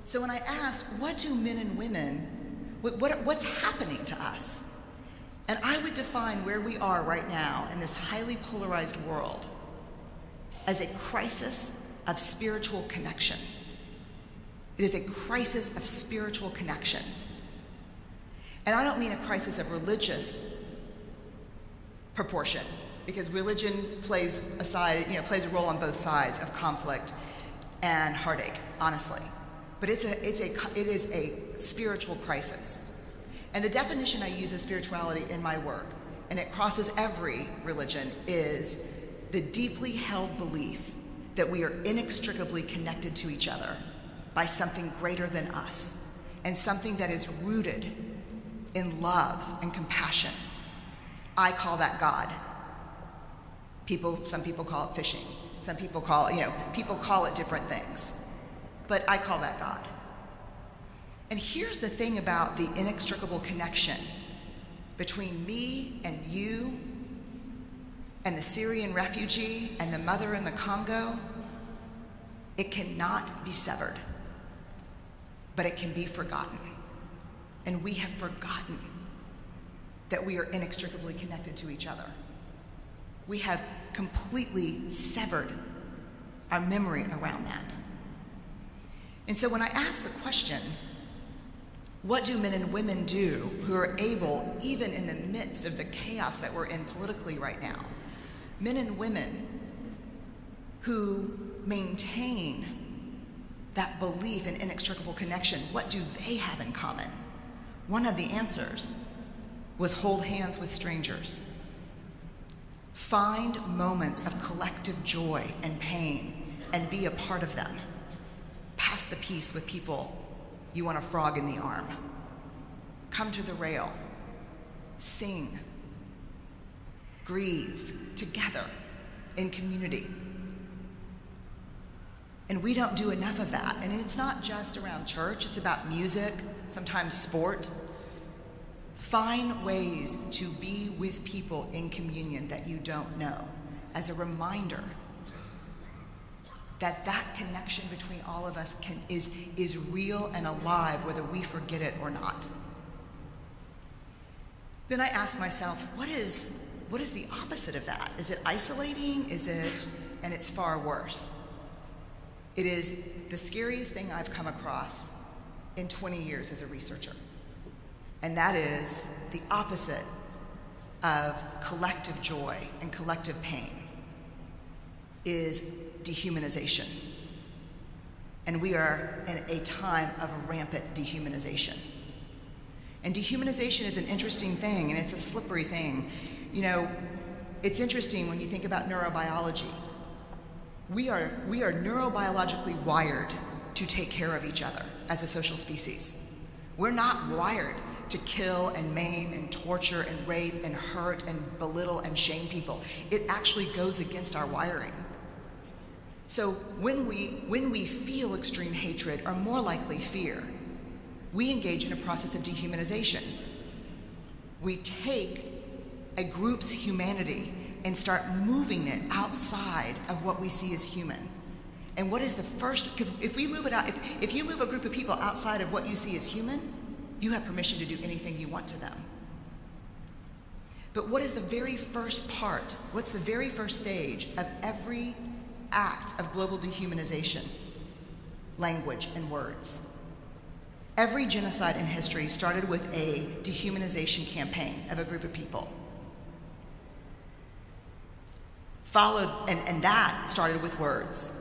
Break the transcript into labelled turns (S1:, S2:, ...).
S1: So when I ask, what do men and women, what's happening to us? And I would define where we are right now in this highly polarized world as a crisis of spiritual connection. It is a crisis of spiritual connection. And I don't mean a crisis of religious proportion, because religion plays a role on both sides of conflict and heartache, honestly. But it is a spiritual crisis. And the definition I use of spirituality in my work, and it crosses every religion, is the deeply held belief that we are inextricably connected to each other by something greater than us, and something that is rooted in love and compassion. I call that God. Some people call it fishing. Some people call it different things. But I call that God. And here's the thing about the inextricable connection between me and you and the Syrian refugee and the mother in the Congo. It cannot be severed, but it can be forgotten. And we have forgotten that we are inextricably connected to each other. We have completely severed our memory around that. And so when I ask the question, what do men and women do who are able, even in the midst of the chaos that we're in politically right now, men and women who maintain that belief in inextricable connection, what do they have in common? One of the answers was hold hands with strangers. Find moments of collective joy and pain and be a part of them. Pass the peace with people you want a frog in the arm. Come to the rail. Sing. Grieve together in community. And we don't do enough of that. And it's not just around church, it's about music, sometimes sport. Find ways to be with people in communion that you don't know, as a reminder that connection between all of us is real and alive, whether we forget it or not. Then I ask myself, what is the opposite of that? Is it isolating? And it's far worse. It is the scariest thing I've come across in 20 years as a researcher. And that is the opposite of collective joy and collective pain, is dehumanization. And we are in a time of rampant dehumanization. And dehumanization is an interesting thing, and it's a slippery thing. It's interesting when you think about neurobiology. We are neurobiologically wired to take care of each other as a social species. We're not wired to kill and maim and torture and rape and hurt and belittle and shame people. It actually goes against our wiring. So when we feel extreme hatred, or more likely fear, we engage in a process of dehumanization. We take a group's humanity and start moving it outside of what we see as human. And what is the first, because if we move it out, if you move a group of people outside of what you see as human, you have permission to do anything you want to them. But what is the very first part? What's the very first stage of every act of global dehumanization? Language and words. Every genocide in history started with a dehumanization campaign of a group of people. And that started with words.